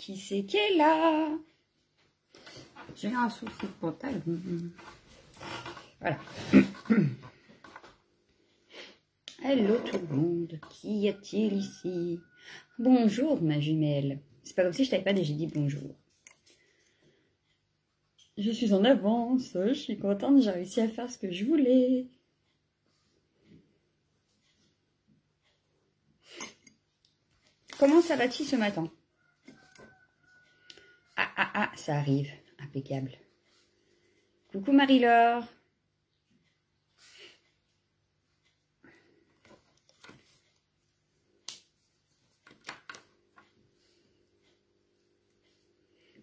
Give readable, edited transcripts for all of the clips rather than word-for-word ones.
qui c'est qui est là? J'ai un souci de pantalon. Voilà. Hello tout le monde. Qu'y a-t-il ici? Bonjour ma jumelle. C'est pas comme si je t'avais pas déjà dit bonjour. Je suis en avance. Je suis contente, j'ai réussi à faire ce que je voulais. Comment ça va-t-il ce matin? Ah, ça arrive. Impeccable. Coucou Marie-Laure.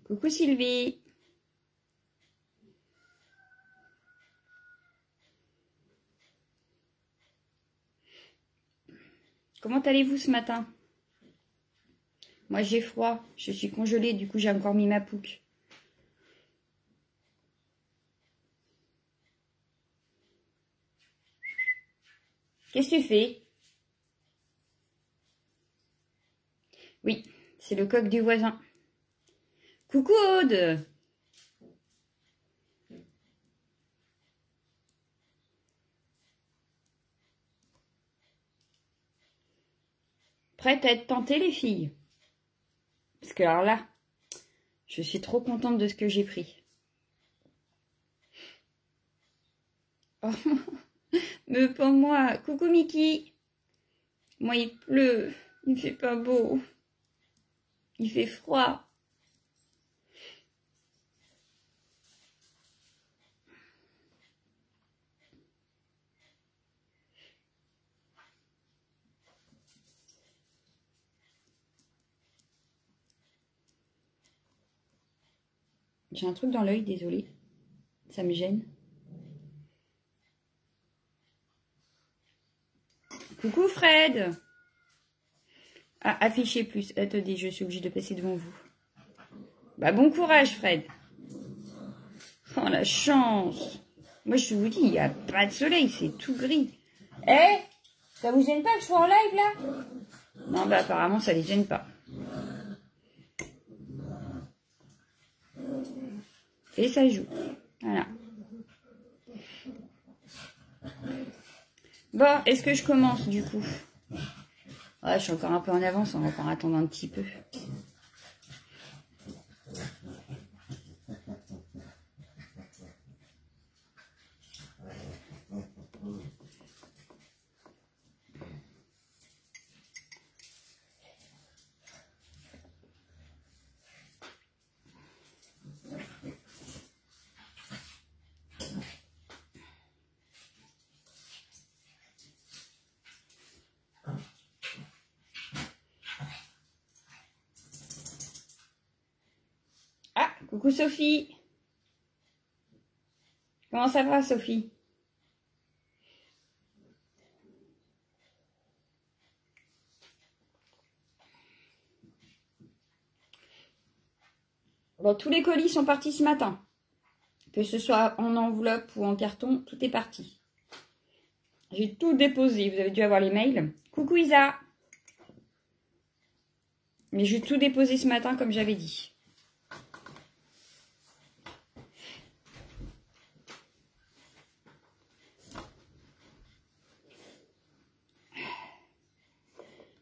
Coucou Sylvie. Comment allez-vous ce matin? Moi j'ai froid, je suis congelée, du coup j'ai encore mis ma pouque. Qu'est-ce que tu fais? Oui, c'est le coq du voisin. Coucou Aude. Prête à être tentée les filles? Parce que alors là, je suis trop contente de ce que j'ai pris. Oh, mais pas moi. Coucou Mickey. Moi il pleut, il fait pas beau. Il fait froid. J'ai un truc dans l'œil, désolé. Ça me gêne. Coucou Fred. Ah, affichez plus. Attendez, je suis obligée de passer devant vous. Bah bon courage Fred. Oh la chance. Moi je vous dis, il n'y a pas de soleil, c'est tout gris. Eh, ça vous gêne pas que je sois en live là? Non, bah apparemment ça les gêne pas. Et ça joue. Voilà. Bon, est-ce que je commence du coup? Ouais, je suis encore un peu en avance, on va encore attendre un petit peu. Coucou Sophie. Comment ça va Sophie? Bon, tous les colis sont partis ce matin. Que ce soit en enveloppe ou en carton, tout est parti. J'ai tout déposé. Vous avez dû avoir les mails. Coucou Isa. Mais j'ai tout déposé ce matin comme j'avais dit.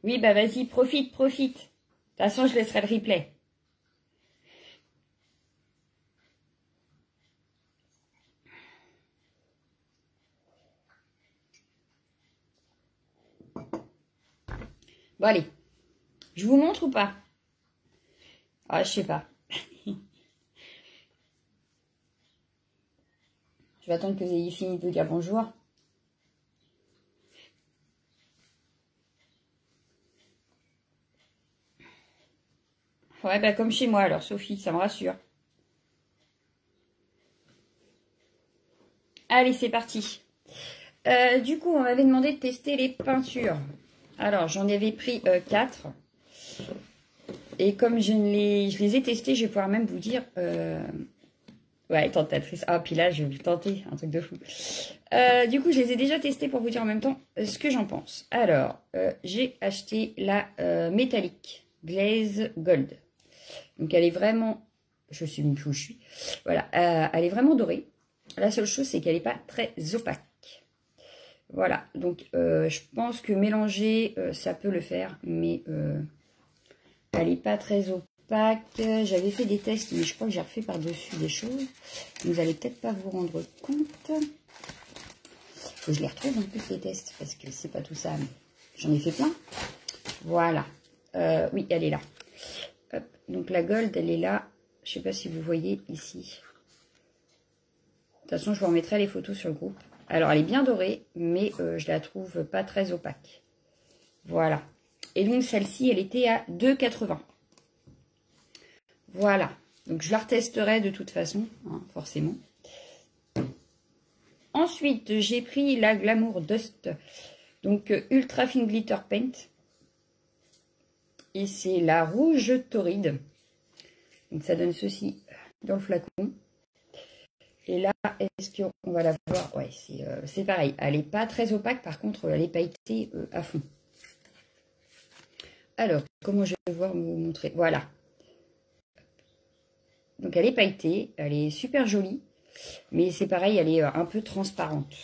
Oui, bah vas-y, profite. De toute façon, je laisserai le replay. Bon, allez. Je vous montre ou pas? Ah, je sais pas. Je vais attendre que vous ayez fini de vous dire bonjour. Ouais, bah comme chez moi alors, Sophie, ça me rassure. Allez, c'est parti. Du coup, on m'avait demandé de tester les peintures. Alors, j'en avais pris 4. Et comme je les ai testés, je vais pouvoir même vous dire... Ouais, tentatrice. Ah, puis là, je vais vous tenter un truc de fou. Du coup, je les ai déjà testés pour vous dire en même temps ce que j'en pense. Alors, j'ai acheté la métallique Glaze Gold. Donc elle est vraiment, je suis où je suis, voilà, elle est vraiment dorée. La seule chose, c'est qu'elle n'est pas très opaque. Voilà, donc je pense que mélanger, ça peut le faire, mais elle n'est pas très opaque. J'avais fait des tests, mais je crois que j'ai refait par-dessus des choses. Vous n'allez peut-être pas vous rendre compte. Faut que je les retrouve en plus, les tests, parce que c'est pas tout ça. J'en ai fait plein. Voilà. Oui, elle est là. Hop. Donc la gold, elle est là. Je sais pas si vous voyez ici. De toute façon, je vous remettrai les photos sur le groupe. Alors, elle est bien dorée, mais je la trouve pas très opaque. Voilà. Et donc, celle-ci, elle était à 2,80. Voilà. Donc, je la retesterai de toute façon, hein, forcément. Ensuite, j'ai pris la Glamour Dust. Donc, Ultra Fine Glitter Paint. Et c'est la rouge torride. Donc, ça donne ceci dans le flacon. Et là, est-ce qu'on va la voir? Ouais, c'est pareil. Elle n'est pas très opaque. Par contre, elle est pailletée à fond. Alors, comment je vais pouvoir vous montrer? Voilà. Donc, elle est pailletée. Elle est super jolie. Mais c'est pareil, elle est un peu transparente.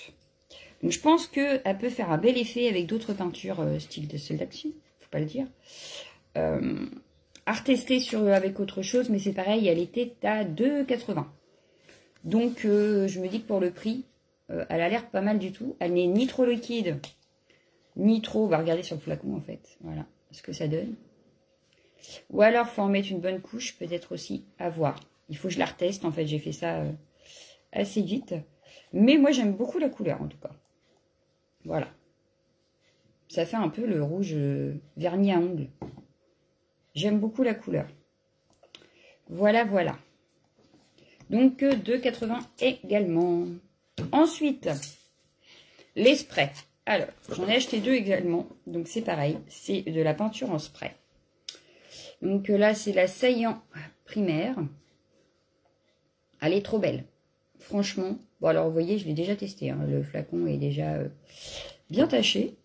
Donc, je pense qu'elle peut faire un bel effet avec d'autres peintures style de celle-là-dessus. Faut pas le dire. À retester avec autre chose. Mais c'est pareil, elle était à 2,80. Donc, je me dis que pour le prix, elle a l'air pas mal du tout. Elle n'est ni trop liquide, ni trop... On va regarder sur le flacon, en fait. Voilà ce que ça donne. Ou alors, il faut en mettre une bonne couche, peut-être aussi, à voir. Il faut que je la reteste. En fait, j'ai fait ça assez vite. Mais moi, j'aime beaucoup la couleur, en tout cas. Voilà. Ça fait un peu le rouge vernis à ongles. J'aime beaucoup la couleur. Voilà, voilà. Donc, 2,80 également. Ensuite, les sprays. Alors, j'en ai acheté 2 également. Donc, c'est pareil. C'est de la peinture en spray. Donc, là, c'est la Saillant primaire. Elle est trop belle. Franchement. Bon, alors, vous voyez, je l'ai déjà testé. Hein. Le flacon est déjà bien taché.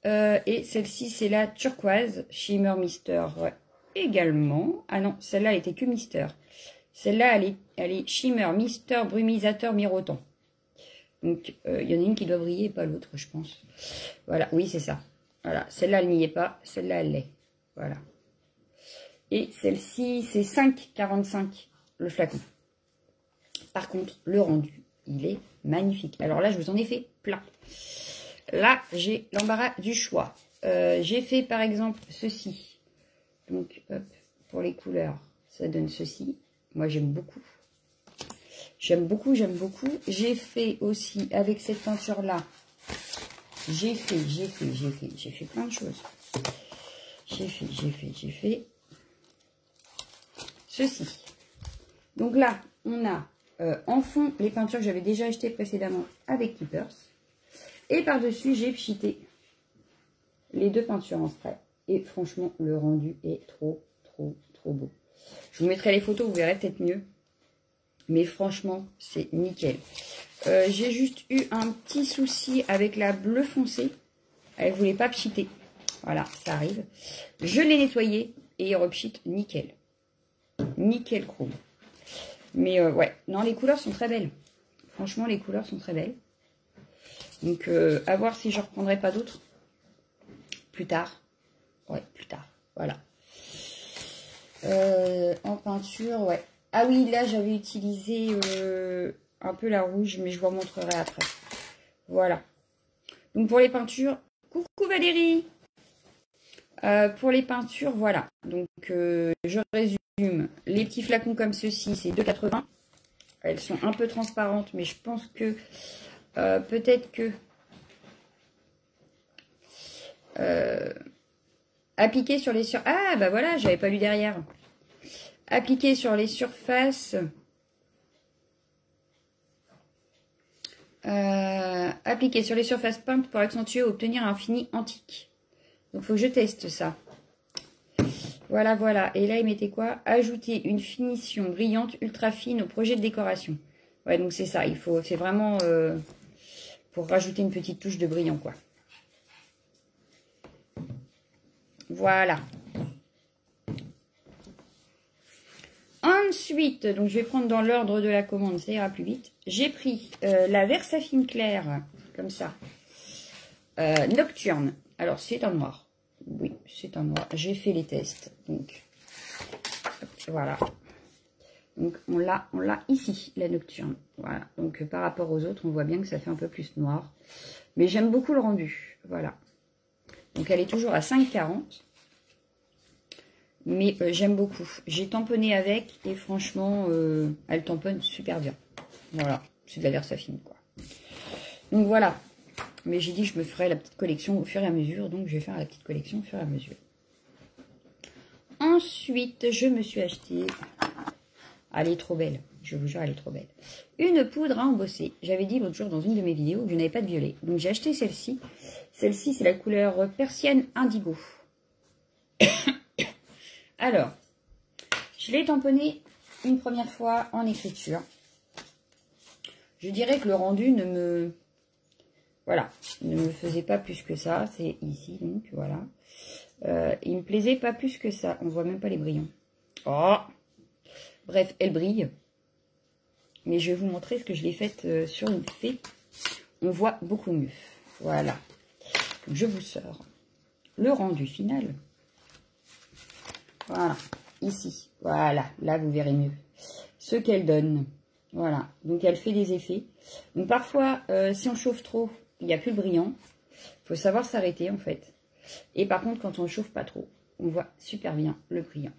Et celle-ci, c'est la turquoise Shimmer Mister également. Ah non, celle-là, elle était que Mister. Celle-là, elle est Shimmer, Mister, Brumisateur, Mirotant. Donc, il y en a une qui doit briller et pas l'autre, je pense. Voilà, oui, c'est ça. Voilà, celle-là, elle n'y est pas. Celle-là, elle l'est. Voilà. Et celle-ci, c'est 5,45 le flacon. Par contre, le rendu, il est magnifique. Alors là, je vous en ai fait plein. Là, j'ai l'embarras du choix. J'ai fait, par exemple, ceci. Donc, hop, pour les couleurs, ça donne ceci. Moi, j'aime beaucoup. J'aime beaucoup, j'aime beaucoup. J'ai fait aussi, avec cette peinture-là, j'ai fait plein de choses. J'ai fait ceci. Donc là, on a en fond les peintures que j'avais déjà achetées précédemment avec Keepers. Et par-dessus, j'ai pchité les 2 peintures en spray. Et franchement, le rendu est trop beau. Je vous mettrai les photos, vous verrez peut-être mieux. Mais franchement, c'est nickel. J'ai juste eu un petit souci avec la bleu foncé. Elle ne voulait pas pchiter. Voilà, ça arrive. Je l'ai nettoyée et il repchite nickel. Nickel chrome. Mais ouais, non, les couleurs sont très belles. Franchement, les couleurs sont très belles. Donc, à voir si je reprendrai pas d'autres. Plus tard. Ouais, plus tard. Voilà. En peinture, ouais. Ah oui, là, j'avais utilisé un peu la rouge, mais je vous remontrerai après. Voilà. Donc, pour les peintures... Coucou Valérie. Pour les peintures, voilà. Donc, je résume. Les petits flacons comme ceci, c'est 2,80. Elles sont un peu transparentes, mais je pense que peut-être que appliquer sur les surfaces. Ah, bah voilà, j'avais pas lu derrière. Appliquer sur les surfaces. Appliquer sur les surfaces peintes pour accentuer et obtenir un fini antique. Donc, il faut que je teste ça. Voilà, voilà. Et là, il mettait quoi? Ajouter une finition brillante ultra fine au projet de décoration. Ouais, donc c'est ça. Il faut, c'est vraiment pour rajouter une petite touche de brillant, quoi. Voilà. Ensuite, donc je vais prendre dans l'ordre de la commande, ça ira plus vite. J'ai pris la Versafine claire, comme ça, nocturne. Alors, c'est un noir. Oui, c'est un noir. J'ai fait les tests, donc voilà. Donc, on l'a ici, la nocturne. Voilà. Donc, par rapport aux autres, on voit bien que ça fait un peu plus noir. Mais j'aime beaucoup le rendu. Voilà. Donc, elle est toujours à 5,40. Mais j'aime beaucoup. J'ai tamponné avec et franchement, elle tamponne super bien. Voilà. C'est de la Versafine, quoi. Donc, voilà. Mais j'ai dit que je me ferai la petite collection au fur et à mesure. Donc, je vais faire la petite collection au fur et à mesure. Ensuite, je me suis acheté... Elle est trop belle, je vous jure, elle est trop belle. Une poudre à embosser. J'avais dit l'autre jour dans une de mes vidéos que je n'avais pas de violet. Donc j'ai acheté celle-ci. Celle-ci, c'est la couleur persienne indigo. Alors, je l'ai tamponnée une première fois en écriture. Je dirais que le rendu ne me... Voilà, ne me faisait pas plus que ça. C'est ici, donc voilà. Il me plaisait pas plus que ça. On voit même pas les brillants. Oh! Bref, elle brille. Mais je vais vous montrer ce que je l'ai faite sur une fée. On voit beaucoup mieux. Voilà. Donc, je vous sors le rendu final. Voilà. Ici. Voilà. Là, vous verrez mieux ce qu'elle donne. Voilà. Donc, elle fait des effets. Donc, parfois, si on chauffe trop, il n'y a plus le brillant. Il faut savoir s'arrêter, en fait. Et par contre, quand on ne chauffe pas trop, on voit super bien le brillant.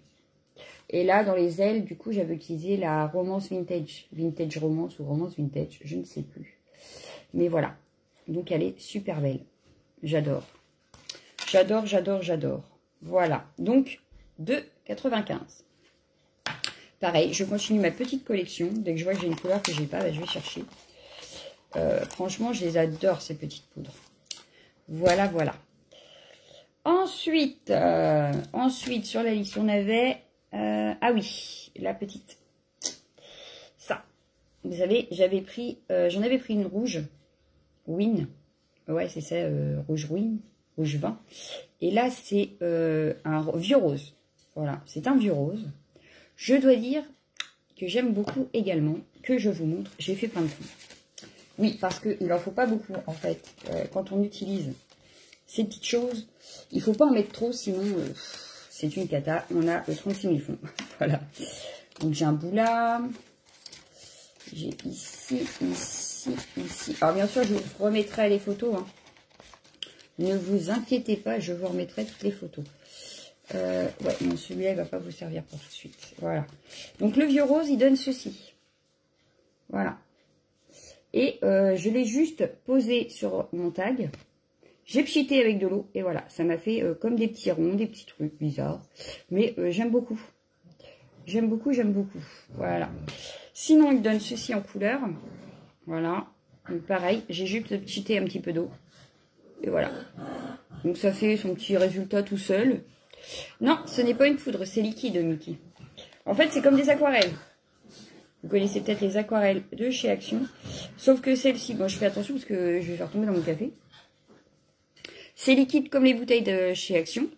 Et là, dans les ailes, du coup, j'avais utilisé la Romance Vintage. Vintage Romance ou Romance Vintage, je ne sais plus. Mais voilà. Donc, elle est super belle. J'adore. J'adore, j'adore, j'adore. Voilà. Donc, 2,95. Pareil, je continue ma petite collection. Dès que je vois que j'ai une couleur que j'ai pas, bah, je vais chercher. Franchement, je les adore, ces petites poudres. Voilà, voilà. Ensuite, sur la liste, on avait... ah oui, la petite. Ça. Vous savez, j'avais pris... j'en avais pris une rouge. Win. Ouais, c'est ça, rouge Win. Rouge vin. Et là, c'est un vieux rose. Voilà, c'est un vieux rose. Je dois dire que j'aime beaucoup également, que je vous montre. J'ai fait plein de fonds. Oui, parce qu'il n'en faut pas beaucoup, en fait. Quand on utilise ces petites choses, il ne faut pas en mettre trop, sinon c'est une cata. On a 36 000 fonds. Voilà. Donc j'ai un bout là. J'ai ici, ici, ici. Alors bien sûr, je vous remettrai les photos. Hein. Ne vous inquiétez pas, je vous remettrai toutes les photos. Ouais, non, celui-là, il ne va pas vous servir pour tout de suite. Voilà. Donc le vieux rose, il donne ceci. Voilà. Et je l'ai juste posé sur mon tag. J'ai pchité avec de l'eau. Et voilà, ça m'a fait comme des petits ronds, des petits trucs bizarres. Mais j'aime beaucoup. J'aime beaucoup, j'aime beaucoup. Voilà. Sinon, il donne ceci en couleur. Voilà. Donc pareil, j'ai juste pchité un petit peu d'eau. Et voilà. Donc ça fait son petit résultat tout seul. Non, ce n'est pas une poudre, c'est liquide, Mickey. En fait, c'est comme des aquarelles. Vous connaissez peut-être les aquarelles de chez Action. Sauf que celle-ci, bon, je fais attention parce que je vais faire tomber dans mon café. C'est liquide comme les bouteilles de chez Action.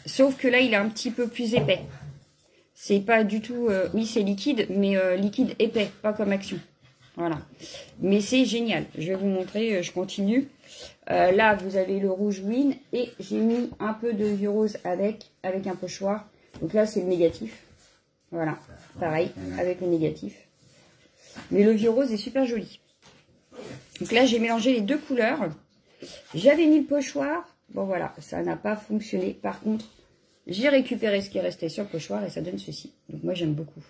Sauf que là, il est un petit peu plus épais. C'est pas du tout... oui, c'est liquide, mais liquide épais, pas comme Action. Voilà. Mais c'est génial. Je vais vous montrer, je continue. Là, vous avez le rouge Win. Et j'ai mis un peu de vieux rose avec un pochoir. Donc là, c'est le négatif. Voilà. Pareil, avec le négatif. Mais le vieux rose est super joli. Donc là, j'ai mélangé les deux couleurs. J'avais mis le pochoir. Bon, voilà, ça n'a pas fonctionné. Par contre, j'ai récupéré ce qui restait sur le pochoir et ça donne ceci. Donc moi, j'aime beaucoup.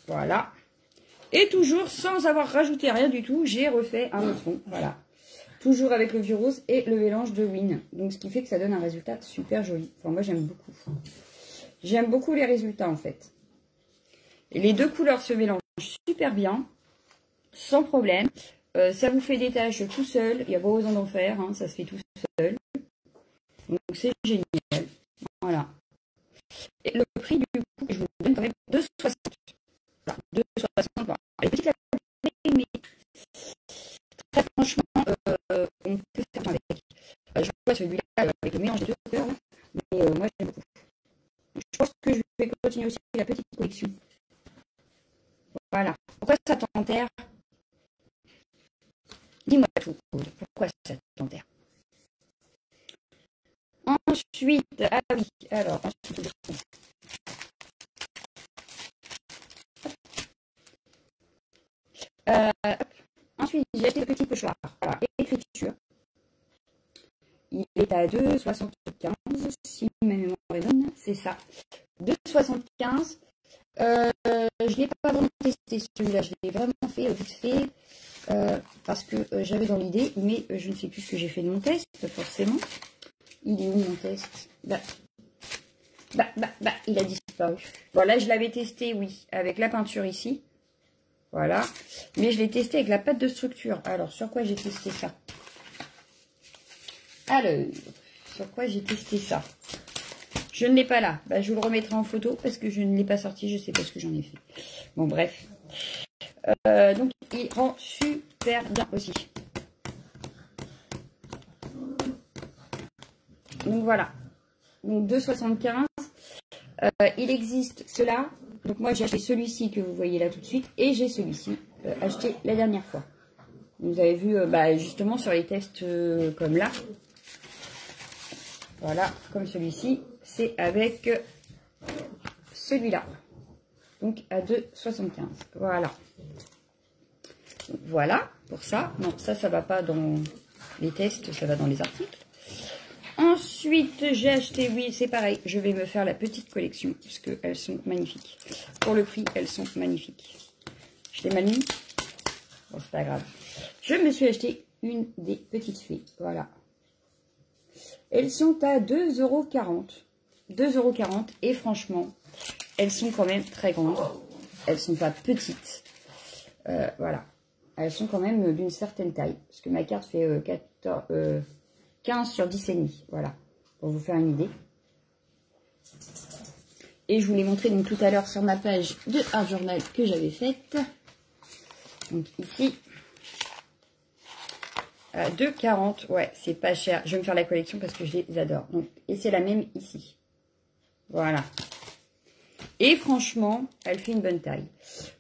Voilà. Et toujours, sans avoir rajouté rien du tout, j'ai refait un autre fond. Voilà. Toujours avec le vieux rose et le mélange de Win. Donc, ce qui fait que ça donne un résultat super joli. Enfin, moi, j'aime beaucoup. J'aime beaucoup les résultats, en fait. Et les deux couleurs se mélangent super bien. Sans problème. Ça vous fait des taches tout seul. Il n'y a pas besoin d'en faire. Hein, ça se fait tout seul. Donc, c'est génial. Voilà. Et le prix, du coup, je vous donne quand même 2,60. Voilà, 2,60. Bon, elle est petite la bouteille, mais très franchement, on peut faire avec. Je vois celui-là avec le mélange des deux couleurs, mais moi j'aime beaucoup. Je pense que je vais continuer aussi la petite collection. Voilà. Pourquoi ça t'enterre? Dis-moi tout, pourquoi ça t'enterre? Ensuite, ah oui, alors, ensuite, ensuite j'ai acheté le petit pochoir. Alors, écriture. Il est à 2,75, si ma mémoire est bonne, c'est ça. 2,75. Je ne l'ai pas vraiment testé celui-là, je l'ai vraiment fait vite fait. Parce que j'avais dans l'idée, mais je ne sais plus ce que j'ai fait de mon test, forcément. Il est où mon test? Il a disparu. Bon, là, je l'avais testé, oui, avec la peinture ici. Voilà. Mais je l'ai testé avec la pâte de structure. Alors, sur quoi j'ai testé ça? Alors, sur quoi j'ai testé ça? Je ne l'ai pas là. Je vous le remettrai en photo parce que je ne l'ai pas sorti. Je ne sais pas ce que j'en ai fait. Bon, bref. Donc, il rend super bien aussi. Donc, voilà. Donc, 2,75. Il existe cela. Donc, moi, j'ai acheté celui-ci que vous voyez là tout de suite. Et j'ai celui-ci acheté la dernière fois. Vous avez vu, justement, sur les tests comme là. Voilà, comme celui-ci. C'est avec celui-là. Donc, à 2,75. Voilà. Voilà, pour ça. Non, ça va pas dans les tests, ça va dans les articles. Ensuite, j'ai acheté, oui, c'est pareil, je vais me faire la petite collection, parce qu'elles sont magnifiques. Pour le prix, elles sont magnifiques. Je l'ai mal mis. Bon, c'est pas grave. Je me suis acheté une des petites fées, voilà. Elles sont à 2,40 €. 2,40 € et franchement, elles sont quand même très grandes. Elles sont pas petites. Voilà. Elles sont quand même d'une certaine taille. Parce que ma carte fait 15 sur 10,5. Voilà. Pour vous faire une idée. Et je vous l'ai montré donc tout à l'heure sur ma page de Art Journal que j'avais faite. Donc ici. À 2,40. Ouais, c'est pas cher. Je vais me faire la collection parce que je les adore. Donc, et c'est la même ici. Voilà. Et franchement, elle fait une bonne taille.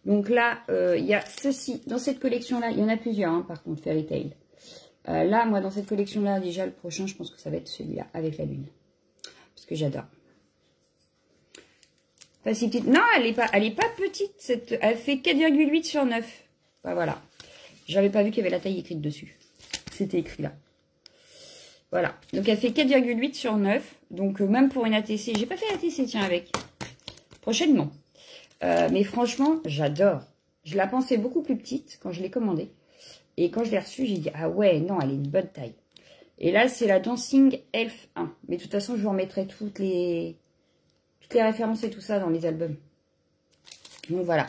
Donc là, il y a ceci. Dans cette collection-là, il y en a plusieurs, hein, par contre, Fairy Tail. Là, moi, dans cette collection-là, déjà, le prochain, je pense que ça va être celui-là, avec la lune. Parce que j'adore. Pas si petite. Non, elle est pas petite. Elle fait 4,8 sur 9. Bah, voilà. J'avais pas vu qu'il y avait la taille écrite dessus. C'était écrit là. Voilà. Donc, elle fait 4,8 sur 9. Donc, même pour une ATC. J'ai pas fait ATC, tiens, avec. Prochainement. Mais franchement, j'adore. Je la pensais beaucoup plus petite quand je l'ai commandée. Et quand je l'ai reçue, j'ai dit, ah ouais, non, elle est une bonne taille. Et là, c'est la Dancing Elf 1. Mais de toute façon, je vous remettrai toutes les références et tout ça dans les albums. Donc voilà.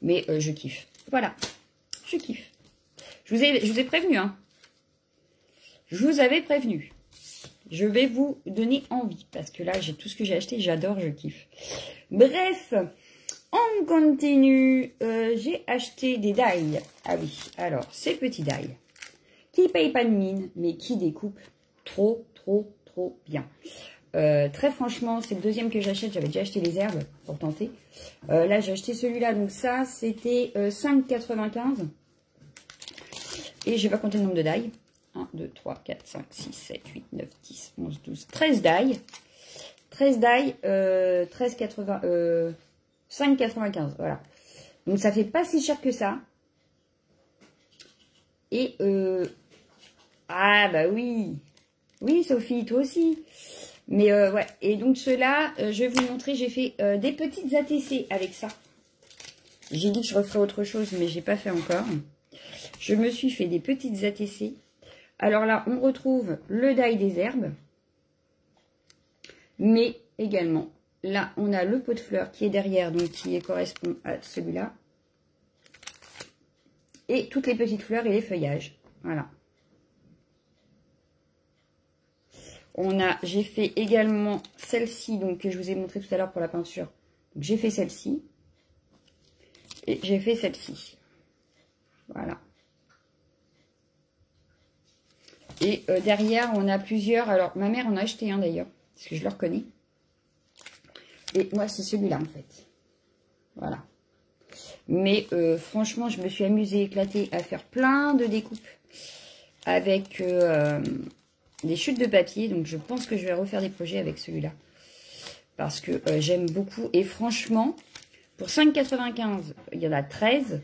Mais je kiffe. Voilà. Je kiffe. Je vous ai prévenu, hein. Je vous avais prévenu. Je vais vous donner envie. Parce que là, j'ai tout ce que j'ai acheté. J'adore, je kiffe. Bref. On continue. J'ai acheté des die. Ah oui. Alors, ces petits die. Qui ne payent pas de mine, mais qui découpent trop, trop, trop bien. Très franchement, c'est le deuxième que j'achète. J'avais déjà acheté les herbes pour tenter. Là, j'ai acheté celui-là. Donc ça, c'était 5,95. Et je vais pas compter le nombre de die. 1, 2, 3, 4, 5, 6, 7, 8, 9, 10, 11, 12, 13 die. 13 die, 13,80, 5,95, voilà. Donc, ça fait pas si cher que ça. Et, ah, bah oui. Oui, Sophie, toi aussi. Mais, ouais. Et donc, ceux-là, je vais vous montrer, j'ai fait des petites ATC avec ça. J'ai dit que je referais autre chose, mais j'ai pas fait encore. Je me suis fait des petites ATC. Alors là, on retrouve le die des herbes. Mais également, là, on a le pot de fleurs qui est derrière, donc qui correspond à celui-là. Et toutes les petites fleurs et les feuillages. Voilà. J'ai fait également celle-ci, donc que je vous ai montré tout à l'heure pour la peinture. J'ai fait celle-ci. Et j'ai fait celle-ci. Voilà. Et derrière, on a plusieurs. Alors, ma mère en a acheté un d'ailleurs, parce que je le reconnais. Et moi, c'est celui-là, en fait. Voilà. Mais franchement, je me suis amusée, éclatée à faire plein de découpes avec des chutes de papier. Donc, je pense que je vais refaire des projets avec celui-là. Parce que j'aime beaucoup. Et franchement, pour 5,95, il y en a 13.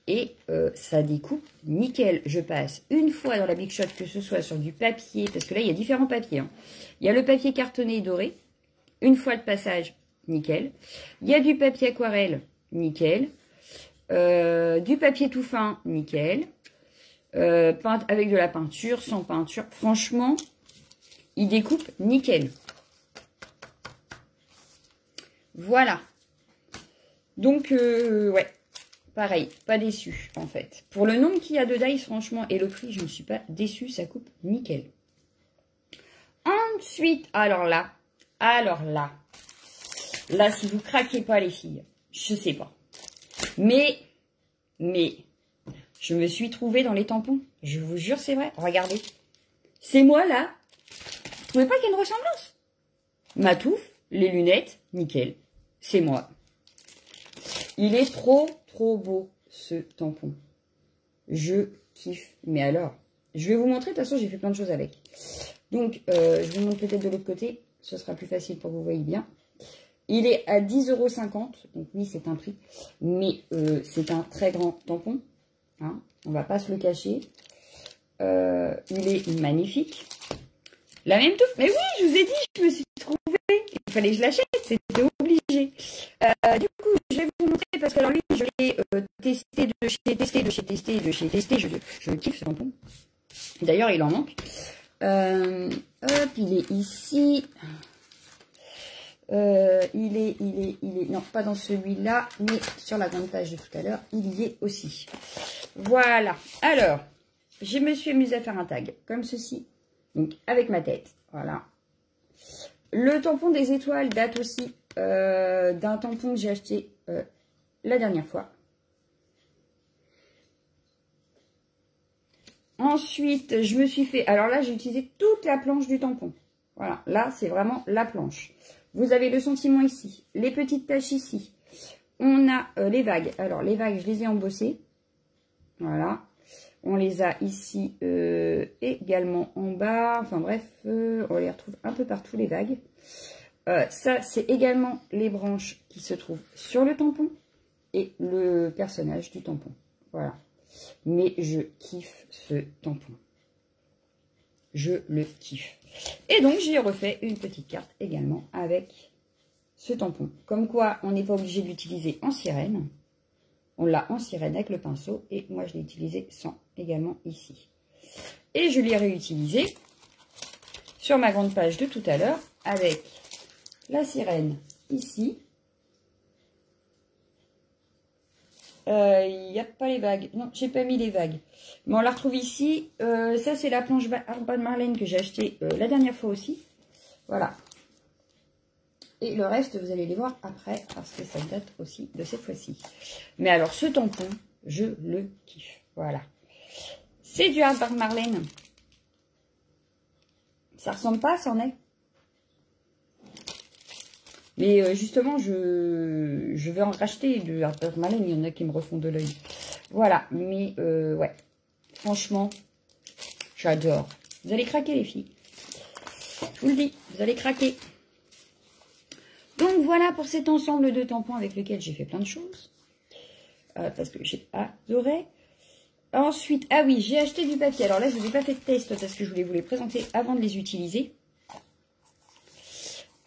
Et ça découpe nickel. Je passe une fois dans la Big Shot, que ce soit sur du papier, parce que là, il y a différents papiers. Hein. Il y a le papier cartonné doré. Une fois de passage, nickel. Il y a du papier aquarelle, nickel. Du papier tout fin, nickel. Avec de la peinture, sans peinture. Franchement, il découpe nickel. Voilà. Donc, ouais. Pareil, pas déçu en fait. Pour le nombre qu'il y a de dice, franchement, et le prix, je ne suis pas déçue. Ça coupe nickel. Ensuite, alors là, si vous craquez pas les filles, je sais pas. Mais, je me suis trouvée dans les tampons. Je vous jure, c'est vrai. Regardez. C'est moi là. Vous trouvez pas qu'il y a une ressemblance? Ma touffe, les lunettes, nickel. C'est moi. Il est trop beau ce tampon. Je kiffe. Mais alors, je vais vous montrer. De toute façon, j'ai fait plein de choses avec. Donc, je vous montre peut-être de l'autre côté. Ce sera plus facile pour que vous voyez bien. Il est à 10,50 €. Donc oui, c'est un prix. Mais c'est un très grand tampon. Hein, on va pas se le cacher. Il est magnifique. La même touffe. Mais oui, je vous ai dit, je me suis trouvée. Il fallait que je l'achète. C'était obligé. Du coup, je vais vous montrer parce que alors lui, je l'ai testé de chez testé. Je kiffe ce tampon. D'ailleurs, il en manque. Hop, il est ici. Il est... Non, pas dans celui-là, mais sur la grande page de tout à l'heure, il y est aussi. Voilà. Alors, je me suis amusée à faire un tag, comme ceci. Donc, avec ma tête. Voilà. Le tampon des étoiles date aussi d'un tampon que j'ai acheté la dernière fois. Ensuite, je me suis fait... Alors là, j'ai utilisé toute la planche du tampon. Voilà. Là, c'est vraiment la planche. Vous avez le sentiment ici. Les petites taches ici. On a les vagues. Alors, les vagues, je les ai embossées. Voilà. On les a ici également en bas. Enfin bref, on les retrouve un peu partout, les vagues. Ça, c'est également les branches qui se trouvent sur le tampon et le personnage du tampon. Voilà. Mais je kiffe ce tampon. Je le kiffe. Et donc, j'ai refait une petite carte également avec ce tampon. Comme quoi, on n'est pas obligé de l'utiliser en sirène. On l'a en sirène avec le pinceau. Et moi, je l'ai utilisé sans également ici. Et je l'ai réutilisé sur ma grande page de tout à l'heure avec la sirène ici. Il n'y a pas les vagues. Non, j'ai pas mis les vagues. Mais on la retrouve ici. Ça, c'est la planche Arbre de Marlène que j'ai acheté la dernière fois aussi. Voilà. Et le reste, vous allez les voir après, parce que ça date aussi de cette fois-ci. Mais alors, ce tampon, je le kiffe. Voilà. C'est du Arbre de Marlène. Ça ressemble pas, c'en est. Mais justement, je vais en racheter du Arbre de Marlène. Il y en a qui me refont de l'œil. Voilà. Mais ouais. Franchement, j'adore. Vous allez craquer, les filles. Je vous le dis, vous allez craquer. Donc, voilà pour cet ensemble de tampons avec lequel j'ai fait plein de choses. Parce que j'ai adoré. Ensuite, ah oui, j'ai acheté du papier. Alors là, je ne vous ai pas fait de test parce que je voulais vous les présenter avant de les utiliser.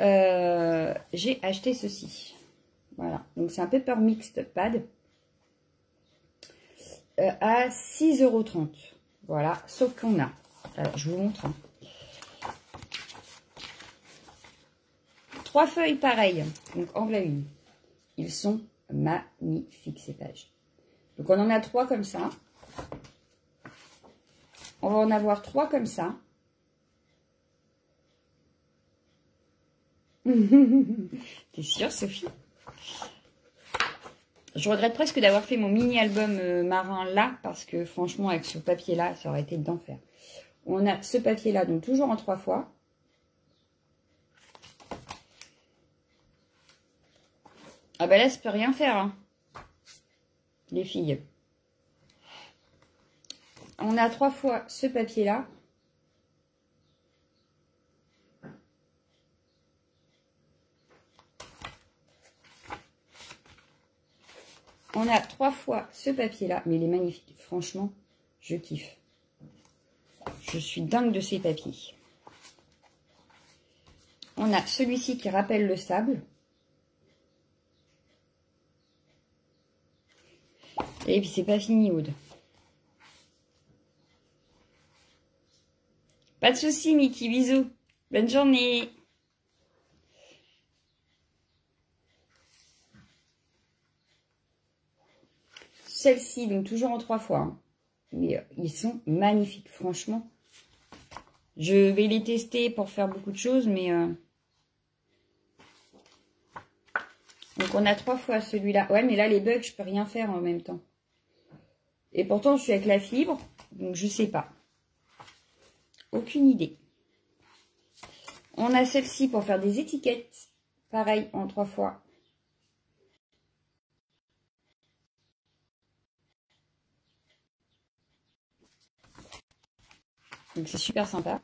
J'ai acheté ceci. Voilà. Donc, c'est un Paper Mixed Pad. À 6,30 €. Voilà. Sauf qu'on a... Alors, je vous montre. Hein. 3 feuilles pareilles. Donc, angle à une. Ils sont magnifiques, ces pages. Donc, on en a 3 comme ça. On va en avoir 3 comme ça. T'es sûre, Sophie? Je regrette presque d'avoir fait mon mini-album marin là, parce que franchement, avec ce papier-là, ça aurait été d'enfer. On a ce papier-là, donc toujours en 3 fois. Ah ben là, ça peut rien faire, hein, les filles. On a 3 fois ce papier-là. On a 3 fois ce papier-là, mais il est magnifique. Franchement, je kiffe. Je suis dingue de ces papiers. On a celui-ci qui rappelle le sable. Et puis, c'est pas fini, Aude. Pas de soucis, Mickey. Bisous. Bonne journée. Celle-ci, donc toujours en 3 fois. Hein. Mais ils sont magnifiques, franchement. Je vais les tester pour faire beaucoup de choses, mais... Donc, on a 3 fois celui-là. Ouais, mais là, les bugs, je peux rien faire en même temps. Et pourtant, je suis avec la fibre, donc je sais pas. Aucune idée. On a celle-ci pour faire des étiquettes. Pareil, en 3 fois. Donc, c'est super sympa.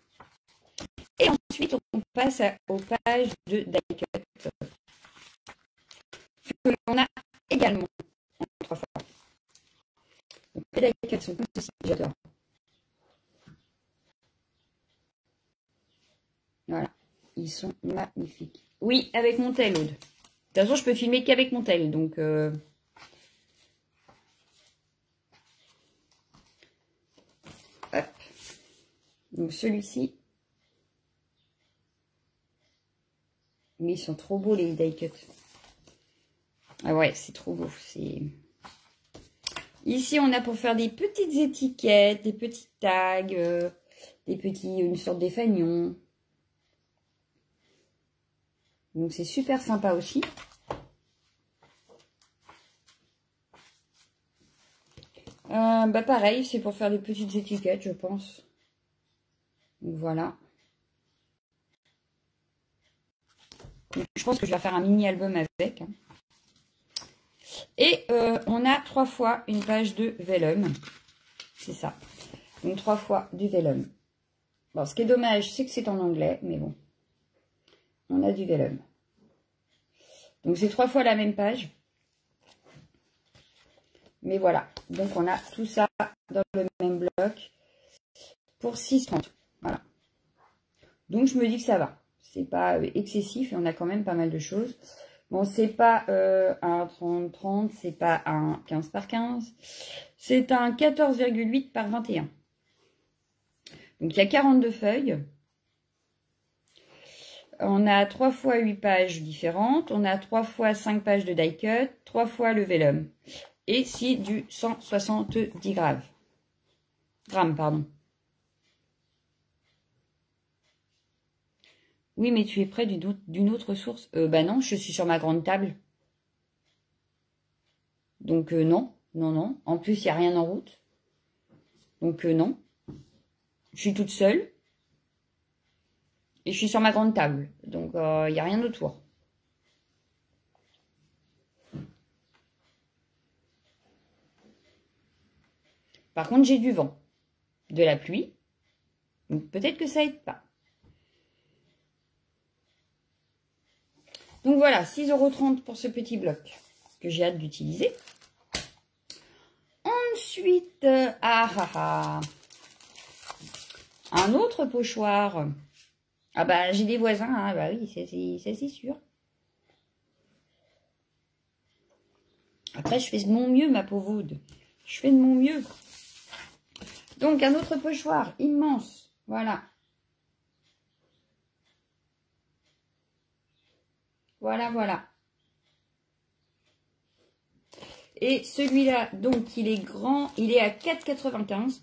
Et ensuite, on passe aux pages de die cut. Que l'on a également en 3 fois. Donc, les die cut sont comme ceci, j'adore. Voilà. Ils sont magnifiques. Oui, avec mon tel, Aude. De toute façon, je peux filmer qu'avec mon tel. Donc, hop. Donc, celui-ci. Mais ils sont trop beaux, les die cut. Ah ouais, c'est trop beau. Ici, on a pour faire des petites étiquettes, des petits tags, une sorte d'effagnon. Donc, c'est super sympa aussi. Bah pareil, c'est pour faire des petites étiquettes, je pense. Donc, voilà. Donc, je pense que je vais faire un mini-album avec. Hein. Et on a 3 fois une page de vellum. C'est ça. Donc, 3 fois du vellum. Bon, ce qui est dommage, c'est que c'est en anglais, mais bon. On a du vellum. Donc, c'est 3 fois la même page. Mais voilà. Donc, on a tout ça dans le même bloc pour 6,30. Voilà. Donc, je me dis que ça va. C'est pas excessif et on a quand même pas mal de choses. Bon, c'est pas un 30-30, c'est pas un 15 par 15. C'est un 14,8 par 21. Donc, il y a 42 feuilles. On a 3 fois 8 pages différentes. On a 3 fois 5 pages de die cut. 3 fois le vellum. Et c'est du 170 grammes. Pardon. Oui, mais tu es près d'une autre source. Bah non, je suis sur ma grande table. Donc non, non, non. En plus, il n'y a rien en route. Donc non. Je suis toute seule. Et je suis sur ma grande table. Donc il n'y a rien autour. Par contre, j'ai du vent. De la pluie. Donc peut-être que ça aide pas. Donc voilà, 6,30 € pour ce petit bloc que j'ai hâte d'utiliser. Ensuite, un autre pochoir. Ah bah j'ai des voisins, hein, bah oui, c'est sûr. Après, je fais de mon mieux, ma pauvre Aude. Je fais de mon mieux. Donc, un autre pochoir immense. Voilà. Voilà, voilà. Et celui-là, donc, il est grand. Il est à 4,95 €.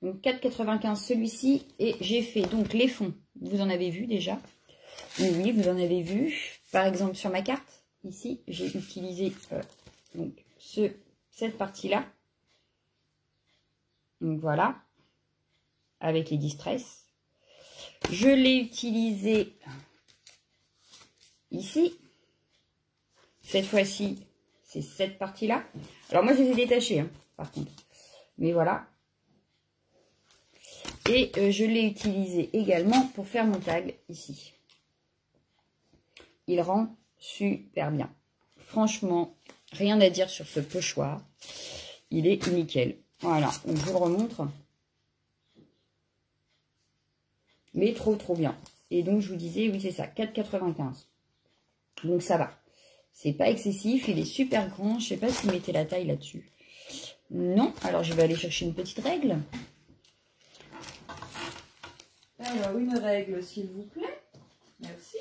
Donc, 4,95 € celui-ci. Et j'ai fait donc les fonds. Vous en avez vu déjà. Oui, vous en avez vu. Par exemple, sur ma carte, ici, j'ai utilisé donc cette partie-là. Donc, voilà. avec les Distress. Je l'ai utilisé ici. Cette fois-ci, c'est cette partie-là. Alors moi, je les ai détachés, hein, par contre. Mais voilà. Et je l'ai utilisé également pour faire mon tag ici. Il rend super bien. Franchement, rien à dire sur ce pochoir. Il est nickel. Voilà, donc je vous le remontre. Mais trop bien. Et donc je vous disais, oui c'est ça, 4,95. Donc ça va. C'est pas excessif, il est super grand. Je sais pas si vous mettez la taille là-dessus. Non, alors je vais aller chercher une petite règle. Alors une règle s'il vous plaît. Merci.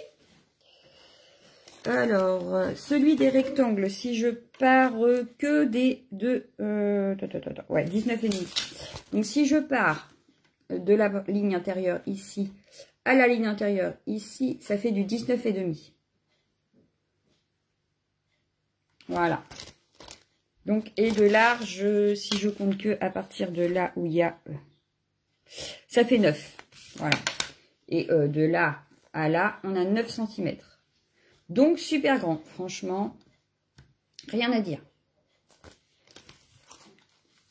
Alors, celui des rectangles, si je pars que des ouais, 19,5. Donc, si je pars de la ligne intérieure ici à la ligne intérieure ici, ça fait du 19,5. Voilà. Donc, et de large, si je compte que à partir de là où il y a... ça fait 9. Voilà. Et de là à là, on a 9 cm. Donc, super grand. Franchement, rien à dire.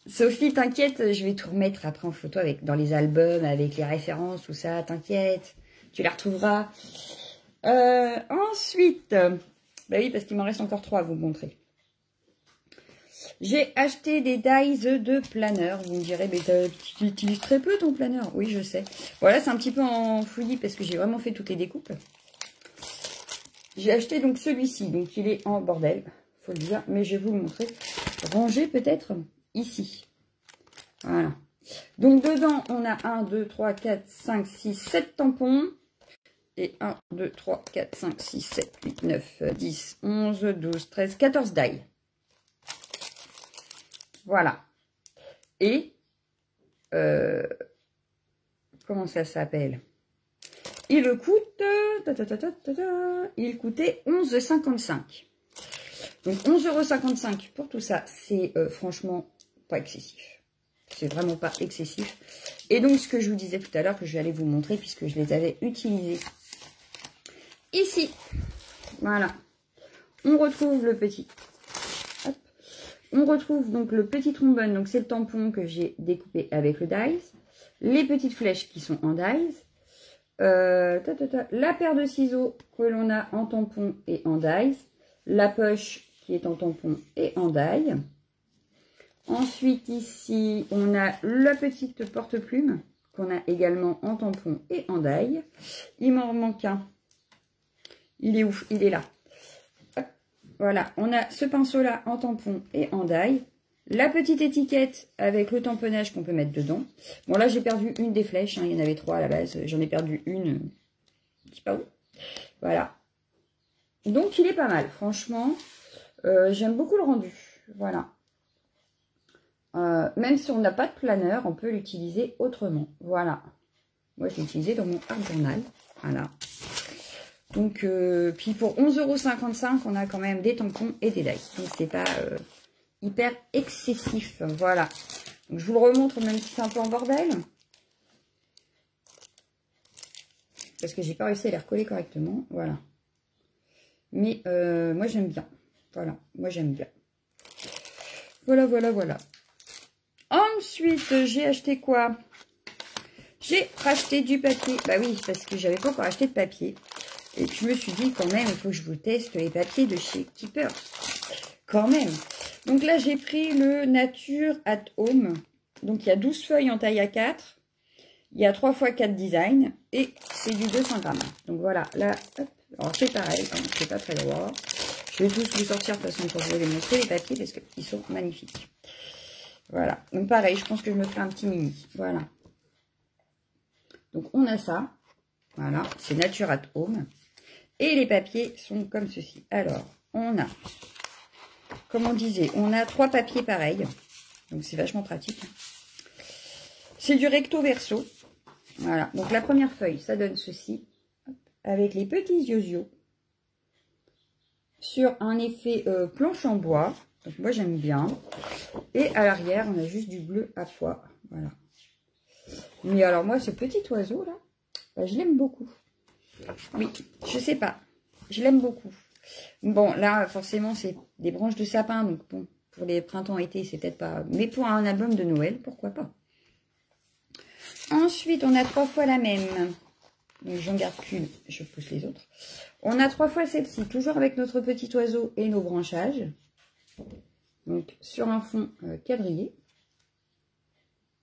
Sophie, t'inquiète, je vais tout remettre après en photo dans les albums, avec les références, tout ça. T'inquiète, tu la retrouveras. Ensuite, bah oui, parce qu'il m'en reste encore 3 à vous montrer. J'ai acheté des dies de planeur. Vous me direz, mais tu utilises très peu ton planeur. Oui, je sais. Voilà, c'est un petit peu en fouillis parce que j'ai vraiment fait toutes les découpes. J'ai acheté donc celui-ci, donc il est en bordel, faut le dire, mais je vais vous le montrer. Rangé peut-être ici. Voilà. Donc dedans, on a 1, 2, 3, 4, 5, 6, 7 tampons. Et 1, 2, 3, 4, 5, 6, 7, 8, 9, 10, 11, 12, 13, 14 die. Voilà. Et, comment ça s'appelle ? Il coûte, il coûtait 11,55 €. Donc 11,55 € pour tout ça, c'est franchement pas excessif. C'est vraiment pas excessif. Et donc ce que je vous disais tout à l'heure, que je vais aller vous montrer, puisque je les avais utilisés ici. Voilà. On retrouve le petit. Hop. On retrouve donc le petit trombone, donc c'est le tampon que j'ai découpé avec le dies. Les petites flèches qui sont en dies. La paire de ciseaux que l'on a en tampon et en dies, la poche qui est en tampon et en die. Ensuite ici on a la petite porte-plume qu'on a également en tampon et en die. Il m'en manque un. Il est où? Il est là. Hop. Voilà, on a ce pinceau là en tampon et en die. La petite étiquette avec le tamponnage qu'on peut mettre dedans. Bon, là, j'ai perdu une des flèches. Hein, il y en avait 3 à la base. J'en ai perdu une. Je sais pas où. Voilà. Donc, il est pas mal. Franchement, j'aime beaucoup le rendu. Voilà. Même si on n'a pas de planeur, on peut l'utiliser autrement. Voilà. Moi, je l'ai utilisé dans mon art journal. Voilà. Donc, puis pour 11,55 €, on a quand même des tampons et des dies. Donc, c'est pas... hyper excessif, voilà. Donc, je vous le remontre même si c'est un peu en bordel. Parce que j'ai pas réussi à les recoller correctement, voilà. Mais moi j'aime bien, voilà, moi j'aime bien. Voilà. Ensuite, j'ai acheté quoi? J'ai racheté du papier, bah oui, parce que j'avais pas encore acheté de papier. Et je me suis dit quand même, il faut que je vous teste les papiers de chez Keepers. Quand même. Donc là, j'ai pris le Nature at Home. Donc, il y a 12 feuilles en taille A4. Il y a 3 x 4 designs. Et c'est du 200 grammes. Donc, voilà. Là, hop. Alors, c'est pareil. Hein, c'est pas très droit. Je vais tous vous sortir de toute façon pour vous les montrer, les papiers, parce qu'ils sont magnifiques. Voilà. Donc, pareil, je pense que je me ferai un petit mini. Voilà. Donc, on a ça. Voilà. C'est Nature at Home. Et les papiers sont comme ceci. Alors, on a... Comme on disait, on a 3 papiers pareils. Donc, c'est vachement pratique. C'est du recto verso. Voilà. Donc, la première feuille, ça donne ceci. Hop, avec les petits yeux sur un effet planche en bois. Donc, moi, j'aime bien. Et à l'arrière, on a juste du bleu à pois. Voilà. Mais alors moi, ce petit oiseau là, bah, je l'aime beaucoup. Oui, je sais pas. Je l'aime beaucoup. Bon, là, forcément, c'est des branches de sapin. Donc, bon, pour les printemps-été, c'est peut-être pas... Mais pour un album de Noël, pourquoi pas. Ensuite, on a 3 fois la même. Donc, j'en garde qu'une. Je pousse les autres. On a 3 fois celle-ci. Toujours avec notre petit oiseau et nos branchages. Donc, sur un fond quadrillé.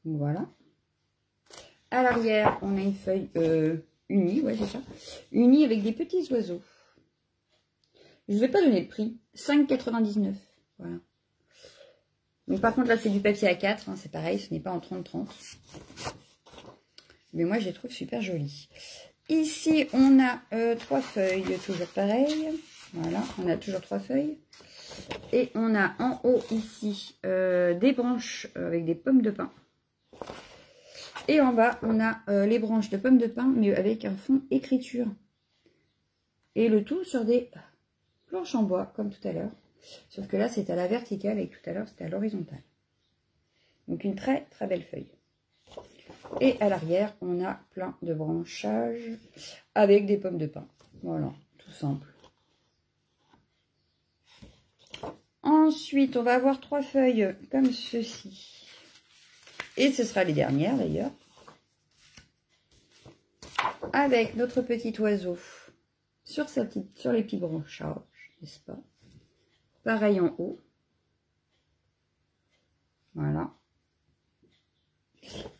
Voilà. À l'arrière, on a une feuille unie. Ouais, c'est ça. Unie avec des petits oiseaux. Je ne vais pas donner le prix. 5,99. Voilà. Donc par contre là c'est du papier A4. Hein, c'est pareil, ce n'est pas en 30-30. Mais moi je les trouve super jolis. Ici on a 3 feuilles. Toujours pareil. Voilà, on a toujours 3 feuilles. Et on a en haut ici des branches avec des pommes de pin. Et en bas on a les branches de pommes de pin mais avec un fond écriture. Et le tout sur des... planche en bois, comme tout à l'heure. Sauf que là, c'est à la verticale et tout à l'heure, c'était à l'horizontale. Donc, une très, très belle feuille. Et à l'arrière, on a plein de branchages avec des pommes de pin. Voilà, tout simple. Ensuite, on va avoir 3 feuilles comme ceci. Et ce sera les dernières, d'ailleurs. Avec notre petit oiseau sur les petits branchages. N'est-ce pas? Pareil en haut. Voilà.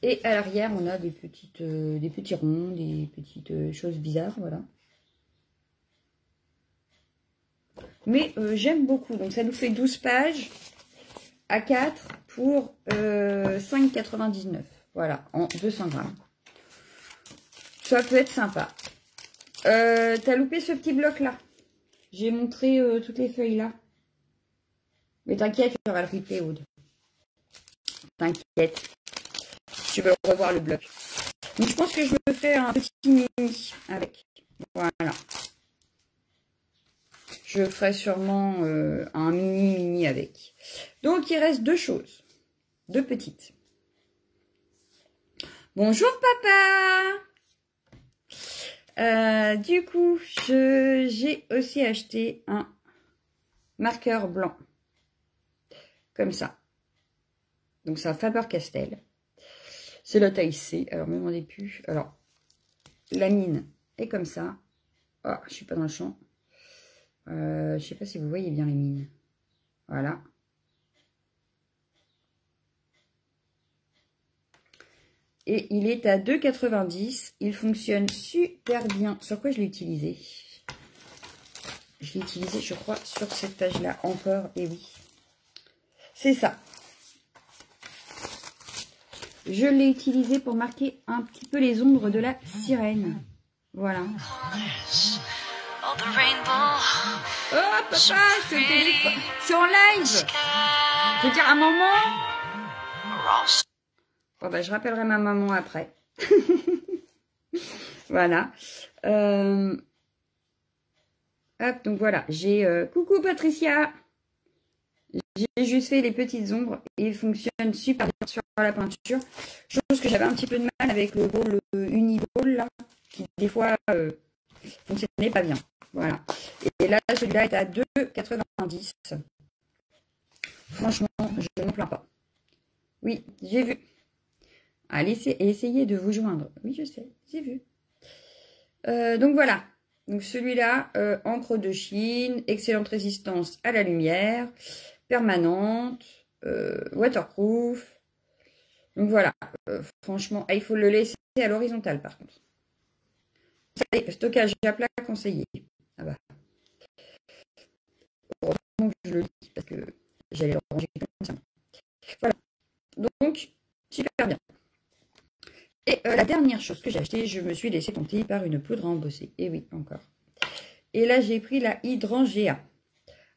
Et à l'arrière, on a des petits ronds, des petites choses bizarres, voilà. Mais j'aime beaucoup. Donc ça nous fait 12 pages à 4 pour 5,99. Voilà, en 200 grammes. Ça peut être sympa. T'as loupé ce petit bloc là. J'ai montré toutes les feuilles là. Mais t'inquiète, il y aura le replay, Aude. T'inquiète. Tu veux revoir le bloc. Donc je pense que je me fais un petit mini avec. Voilà. Je ferai sûrement un mini avec. Donc il reste 2 choses. 2 petites. Bonjour papa. Du coup, j'ai aussi acheté un marqueur blanc. Comme ça. Donc c'est un Faber-Castell. C'est la taille C. Alors ne me demandez plus. Alors, la mine est comme ça. Oh, je suis pas dans le champ. Je sais pas si vous voyez bien les mines. Voilà. Et il est à 2,90. Il fonctionne super bien. Sur quoi je l'ai utilisé? Je l'ai utilisé, je crois, sur cette page-là encore. Et oui. C'est ça. Je l'ai utilisé pour marquer un petit peu les ombres de la sirène. Voilà. Oh papa, je te téléphone. Je suis en live. Je veux dire à maman. Bon bah je rappellerai ma maman après. Voilà. Hop, donc voilà. J'ai coucou Patricia. J'ai juste fait les petites ombres et il fonctionne super bien sur la peinture. Chose que j'avais un petit peu de mal avec le ball Uniball là, qui des fois fonctionnait pas bien. Voilà. Et là, celui-là est à 2,90. Franchement, je ne me plains pas. Oui, j'ai vu. Allez, essayez de vous joindre. Oui, je sais, j'ai vu. Donc voilà. Donc celui-là, encre de Chine, excellente résistance à la lumière, permanente, waterproof. Donc voilà, franchement, il faut le laisser à l'horizontale par contre. Stockage à plat conseillé. Ah bah. Heureusement que je le dis parce que j'allais le ranger comme ça. Voilà, donc super bien. Et la dernière chose que j'ai acheté, je me suis laissé tenter par une poudre à embosser. Et oui, encore. Et là, j'ai pris la Hydrangea.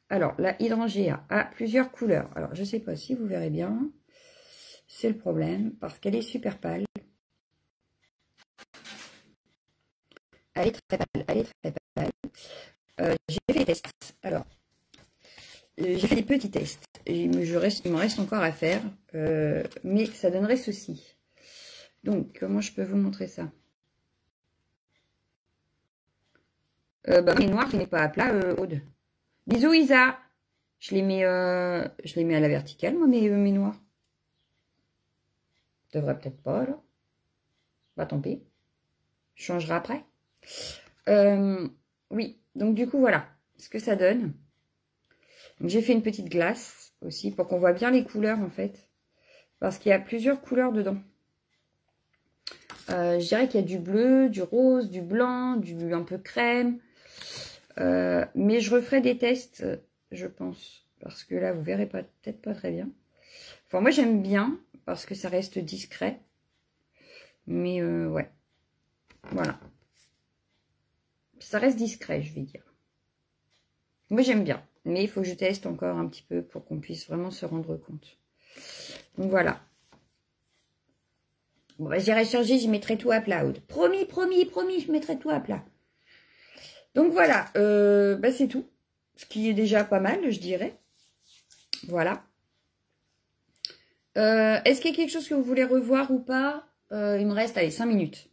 Alors, la Hydrangea a plusieurs couleurs. Alors, je ne sais pas si vous verrez bien. C'est le problème, parce qu'elle est super pâle. Elle est très pâle, elle est très pâle. J'ai fait des tests. Alors, j'ai fait des petits tests. Il me reste encore à faire. Mais ça donnerait ceci. Donc, comment je peux vous montrer ça? Bah, mes noirs, je les mets pas à plat, Aude. Bisous, Isa. Je les mets à la verticale, moi, mes noirs. Je devrais peut-être pas, alors. Bah, tant pis. Je changerai après. Oui, donc du coup, voilà ce que ça donne. J'ai fait une petite glace aussi pour qu'on voit bien les couleurs, en fait. Parce qu'il y a plusieurs couleurs dedans. Je dirais qu'il y a du bleu, du rose, du blanc, du un peu crème. Mais je referai des tests, je pense. Parce que là, vous verrez peut-être pas très bien. Enfin, moi, j'aime bien parce que ça reste discret. Mais ouais. Voilà. Ça reste discret, je vais dire. Moi, j'aime bien. Mais il faut que je teste encore un petit peu pour qu'on puisse vraiment se rendre compte. Donc, voilà. Bon, bah, j'irai charger, je mettrai tout à plat. Promis, promis, promis, je mettrai tout à plat. Donc, voilà. Bah, c'est tout. Ce qui est déjà pas mal, je dirais. Voilà. Est-ce qu'il y a quelque chose que vous voulez revoir ou pas? Il me reste, allez, 5 minutes.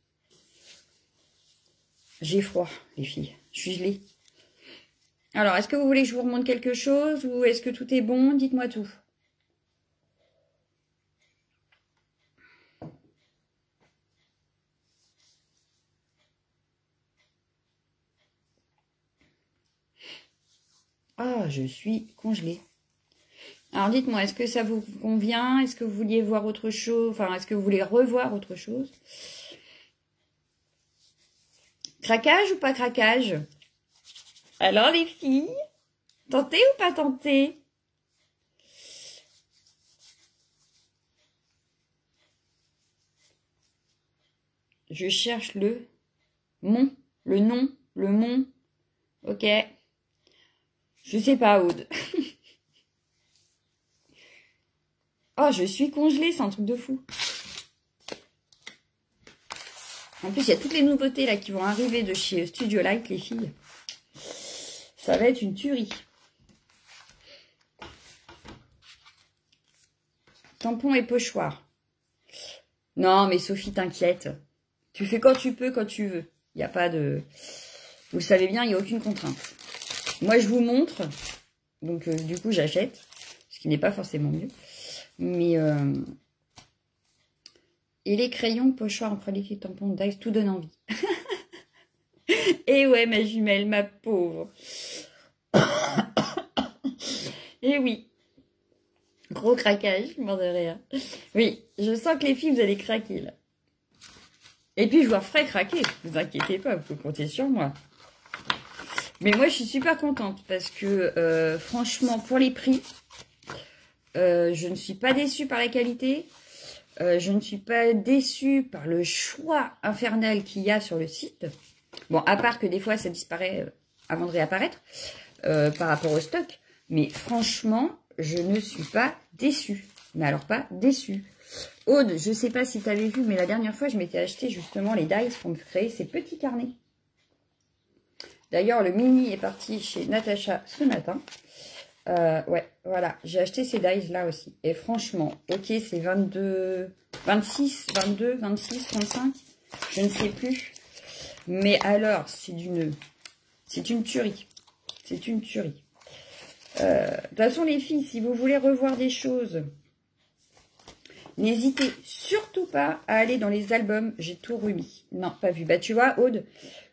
J'ai froid, les filles. Je suis gelée. Alors, est-ce que vous voulez que je vous remonte quelque chose ou est-ce que tout est bon? Dites-moi tout. Ah, je suis congelée. Alors, dites-moi, est-ce que ça vous convient? Est-ce que vous vouliez voir autre chose? Enfin, est-ce que vous voulez revoir autre chose? Craquage ou pas craquage? Alors, les filles, tentez ou pas tentez? Je cherche le nom, le mont. Ok. Je sais pas, Aude. Oh, je suis congelée, c'est un truc de fou. En plus, il y a toutes les nouveautés là qui vont arriver de chez Studio Light, les filles. Ça va être une tuerie. Tampon et pochoir. Non, mais Sophie, t'inquiète. Tu fais quand tu peux, quand tu veux. Il n'y a pas de... Vous le savez bien, il n'y a aucune contrainte. Moi, je vous montre. Donc, du coup, j'achète. Ce qui n'est pas forcément mieux. Mais... Et les crayons, pochoirs, entre liquide, tampon, Dice, tout donne envie. Et ouais, ma jumelle, ma pauvre. Et oui. Gros craquage, mort de rire. Oui, je sens que les filles, vous allez craquer, là. Et puis, je vous referai craquer. Ne vous inquiétez pas, vous pouvez compter sur moi. Mais moi, je suis super contente parce que, franchement, pour les prix, je ne suis pas déçue par la qualité. Je ne suis pas déçue par le choix infernal qu'il y a sur le site. Bon, à part que des fois, ça disparaît avant de réapparaître par rapport au stock. Mais franchement, je ne suis pas déçue. Mais alors pas déçue. Aude, je ne sais pas si tu avais vu, mais la dernière fois, je m'étais acheté justement les dies pour me créer ces petits carnets. D'ailleurs, le mini est parti chez Natacha ce matin. Ouais, voilà, j'ai acheté ces dies là aussi. Et franchement, ok, c'est 22, 26, 22, 26, 35, je ne sais plus. Mais alors, c'est une tuerie. C'est une tuerie. De toute façon, les filles, si vous voulez revoir des choses, n'hésitez surtout pas à aller dans les albums. J'ai tout remis. Non, pas vu. Bah, tu vois, Aude,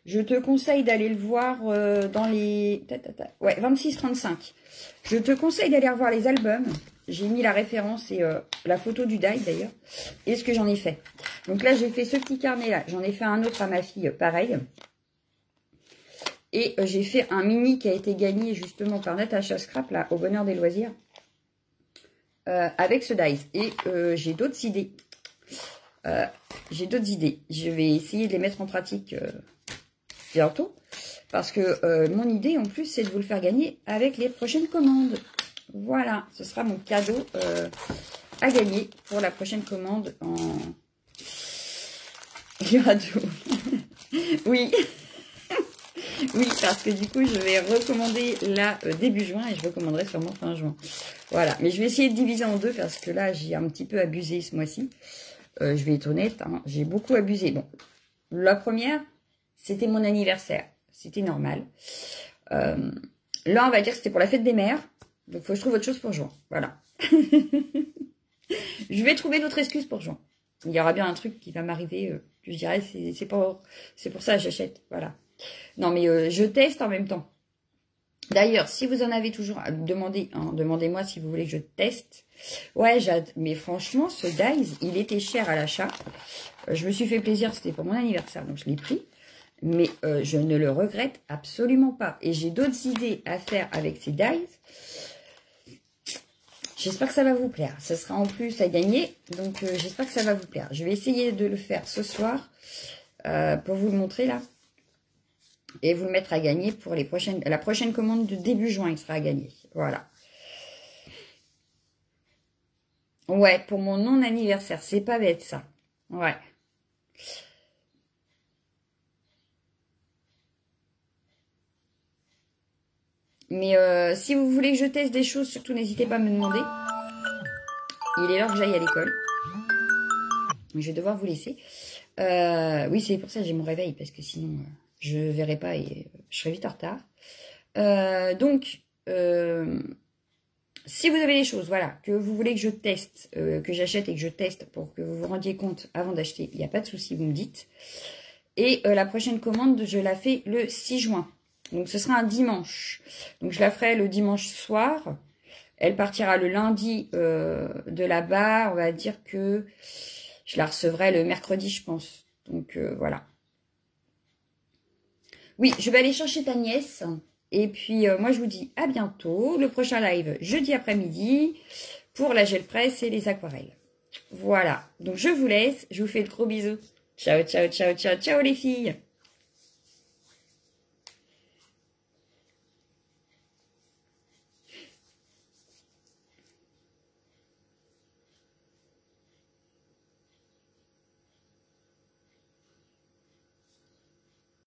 je te conseille d'aller le voir dans les... Ouais, 26-35. Je te conseille d'aller revoir les albums. J'ai mis la référence et la photo du die, d'ailleurs. Et ce que j'en ai fait. Donc là, j'ai fait ce petit carnet-là. J'en ai fait un autre à ma fille, pareil. Et j'ai fait un mini qui a été gagné, justement, par Natacha Scrap, là, au Bonheur des Loisirs. Avec ce dice. Et j'ai d'autres idées. Je vais essayer de les mettre en pratique bientôt. Parce que mon idée, en plus, c'est de vous le faire gagner avec les prochaines commandes. Voilà, ce sera mon cadeau à gagner pour la prochaine commande en... radio. Oui. Oui, parce que du coup, je vais recommander là début juin et je recommanderai sûrement fin juin. Voilà, mais je vais essayer de diviser en deux parce que là, j'ai un petit peu abusé ce mois-ci. je vais être honnête, hein, j'ai beaucoup abusé. Bon, la première, c'était mon anniversaire. C'était normal. Là, on va dire que c'était pour la fête des mères. Donc, il faut que je trouve autre chose pour juin. Voilà. Je vais trouver d'autres excuses pour juin. Il y aura bien un truc qui va m'arriver. Que je dirais, c'est pour ça que j'achète. Voilà. Non, mais je teste en même temps. D'ailleurs, si vous en avez toujours, demandez, hein, demandez-moi si vous voulez que je teste. Ouais, mais franchement, ce Dies, il était cher à l'achat. Je me suis fait plaisir, c'était pour mon anniversaire, donc je l'ai pris. Mais je ne le regrette absolument pas. Et j'ai d'autres idées à faire avec ces Dies. J'espère que ça va vous plaire. Ça sera en plus à gagner, donc j'espère que ça va vous plaire. Je vais essayer de le faire ce soir pour vous le montrer là. Et vous le mettre à gagner pour la prochaine commande de début juin, il sera à gagner. Voilà. Ouais, pour mon non-anniversaire. C'est pas bête, ça. Ouais. Mais si vous voulez que je teste des choses, surtout n'hésitez pas à me demander. Il est l'heure que j'aille à l'école. Je vais devoir vous laisser. Oui, c'est pour ça que j'ai mon réveil, parce que sinon... je ne verrai pas et je serai vite en retard. Donc, si vous avez des choses, voilà, que vous voulez que je teste, que j'achète et que je teste pour que vous vous rendiez compte avant d'acheter, il n'y a pas de souci, vous me dites. Et la prochaine commande, je la fais le 6 juin. Donc, ce sera un dimanche. Donc, je la ferai le dimanche soir. Elle partira le lundi de là-bas. On va dire que je la recevrai le mercredi, je pense. Donc, voilà. Oui, je vais aller chercher ta nièce. Et puis, moi, je vous dis à bientôt. Le prochain live, jeudi après-midi, pour la gel presse et les aquarelles. Voilà. Donc, je vous laisse. Je vous fais de gros bisous. Ciao, ciao, ciao, ciao, ciao les filles.